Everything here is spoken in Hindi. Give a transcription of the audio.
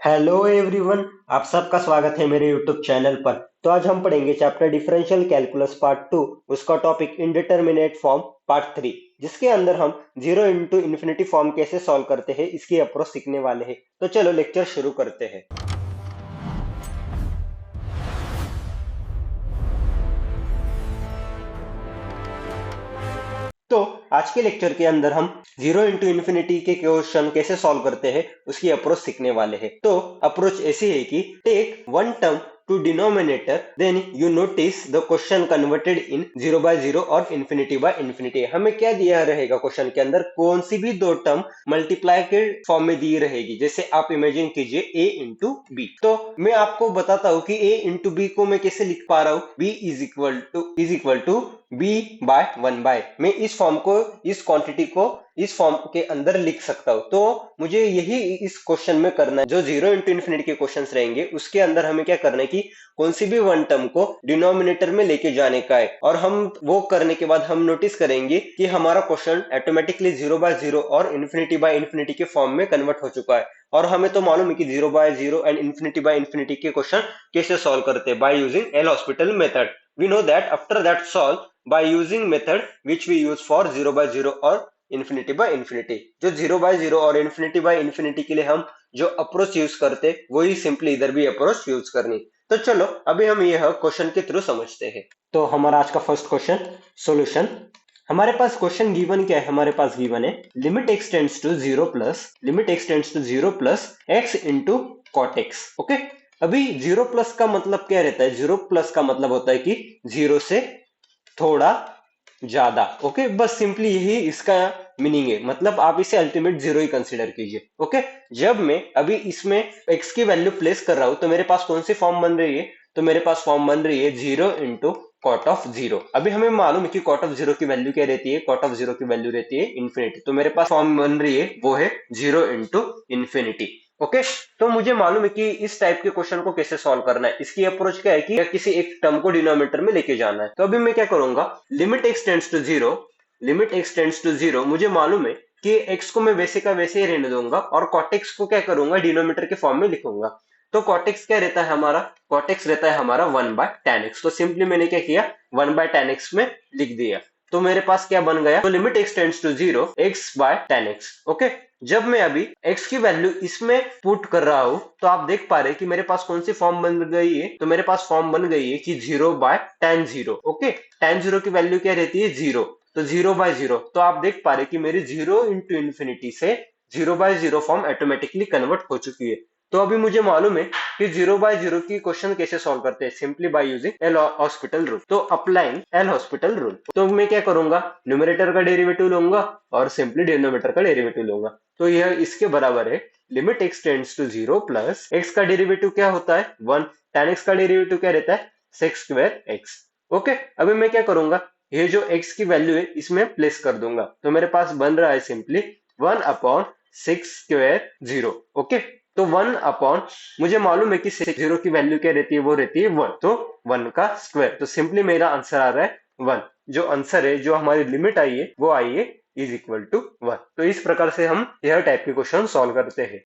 Hello everyone. आप सबका स्वागत है मेरे यूट्यूब चैनल पर। तो आज हम पढ़ेंगे चैप्टर डिफरेंशियल कैलकुलस पार्ट 2, उसका टॉपिक इंडिटरमिनेट फॉर्म पार्ट 3, जिसके अंदर हम जीरो इंटू इन्फिनिटी फॉर्म कैसे सॉल्व करते हैं इसकी अप्रोच सीखने वाले हैं। तो चलो लेक्चर शुरू करते हैं। तो आज के लेक्चर के अंदर हम जीरो इंटू इन्फिनिटी के क्वेश्चन कैसे सॉल्व करते हैं उसकी अप्रोच सीखने वाले हैं। तो अप्रोच ऐसी है कि take one term to denominator, then you notice the question converted in zero by zero और इन्फिनिटी बाय इन्फिनिटी। हमें क्या दिया रहेगा क्वेश्चन के अंदर, कौन सी भी दो टर्म मल्टीप्लाई के फॉर्म में दी रहेगी। जैसे आप इमेजिन कीजिए a इंटू बी। तो मैं आपको बताता हूँ कि a इंटू बी को मैं कैसे लिख पा रहा हूँ। b is equal to b by one by, मैं इस फॉर्म को, इस क्वांटिटी को इस फॉर्म के अंदर लिख सकता हूं। तो मुझे यही इस क्वेश्चन में करना है। जो जीरो इंटू इन्फिनिटी के क्वेश्चंस रहेंगे उसके अंदर हमें क्या करना है कि कौन सी भी वन टर्म को डिनोमिनेटर में लेके जाने का है। और हम वो करने के बाद हम नोटिस करेंगे कि हमारा question automatically zero by zero और इन्फिनिटी बाय इन्फिनिटी के फॉर्म में कन्वर्ट हो चुका है। और हमें तो मालूम है कि zero by zero and infinity by infinity के क्वेश्चन कैसे सॉल्व करते हैं, by using L Hospital method. We know that after that solve by using method which we use for 0 by 0 और infinity by infinity। जो 0 by 0 और infinity by infinity के लिए हम जो अप्रोच यूज करते वही सिंपली इधर भी अप्रोच यूज करनी। तो चलो अभी हम यह क्वेश्चन के थ्रू समझते हैं। तो हमारा आज का फर्स्ट क्वेश्चन सॉल्यूशन। हमारे पास क्वेश्चन गिवन क्या है, हमारे पास गिवन है limit x tends to zero plus x into cot x. Okay, अभी जीरो प्लस का मतलब क्या रहता है, जीरो प्लस का मतलब होता है कि जीरो से थोड़ा ज्यादा। ओके, बस सिंपली यही इसका मीनिंग है। मतलब आप इसे अल्टीमेट जीरो ही कंसीडर कीजिए। ओके, जब मैं अभी इसमें एक्स की वैल्यू प्लेस कर रहा हूं तो मेरे पास कौन सी फॉर्म बन रही है, तो मेरे पास फॉर्म बन रही है zero into cot of zero. अभी हमें मालूम है कि कॉट ऑफ जीरो की वैल्यू क्या रहती है, कॉट ऑफ जीरो की वैल्यू रहती है इन्फिनिटी। तो मेरे पास फॉर्म बन रही है वो है जीरो इंटू इन्फिनिटी। ओके, तो मुझे मालूम है कि इस टाइप के क्वेश्चन को कैसे सॉल्व करना है। इसकी अप्रोच क्या है कि किसी एक टर्म को डिनोमिनेटर में लेके जाना है। तो अभी मैं क्या करूंगा, limit x tends to zero, मुझे मालूम है कि एक्स को मैं वैसे का वैसे ही रहने दूंगा और कॉट एक्स को क्या करूंगा, डिनोमिनेटर के फॉर्म में लिखूंगा। तो कॉट एक्स क्या रहता है हमारा, कॉट एक्स रहता है हमारा वन बाय टेन एक्स। तो सिंपली मैंने क्या किया, वन बाय टेन एक्स में लिख दिया। तो मेरे पास क्या बन गया, तो limit x tends to zero x by tan x. Okay, जब मैं अभी x की वैल्यू इसमें पुट कर रहा हूं तो आप देख पा रहे हैं कि मेरे पास कौन सी फॉर्म बन गई है, तो मेरे पास फॉर्म बन गई है कि zero by ten zero. Okay, ten zero की वैल्यू क्या रहती है, जीरो। तो जीरो बाय जीरो, तो आप देख पा रहे हैं कि मेरी जीरो इंटू इन्फिनिटी से zero by zero form automatically convert हो चुकी है। तो अभी मुझे मालूम है कि जीरो बाय जीरो की क्वेश्चन कैसे सॉल्व करते हैं, simply by using L hospital rule. तो अप्लाइंग एल हॉस्पिटल रूल, तो मैं क्या करूंगा, न्यूमरेटर का डेरिवेटिव लूंगा और सिंपली डिनोमिनेटर का डेरिवेटिव लूंगा। तो यह इसके बराबर है limit x tends to zero plus x का डेरिवेटिव क्या होता है, वन, टेन एक्स का डेरिवेटिव क्या रहता है, सेक्स स्क्वायर एक्स। ओके, अभी मैं क्या करूंगा, ये जो एक्स की वैल्यू है इसमें प्लेस कर दूंगा। तो मेरे पास बन रहा है simply one upon six square zero. Okay, तो वन अपॉन, मुझे मालूम है कि जीरो की वैल्यू क्या रहती है, वो रहती है वन, तो वन का स्क्वायर। तो सिंपली मेरा आंसर आ रहा है वन। जो आंसर है, जो हमारी लिमिट आई है वो आई है इज इक्वल टू वन। तो इस प्रकार से हम यह टाइप के क्वेश्चन सॉल्व करते हैं।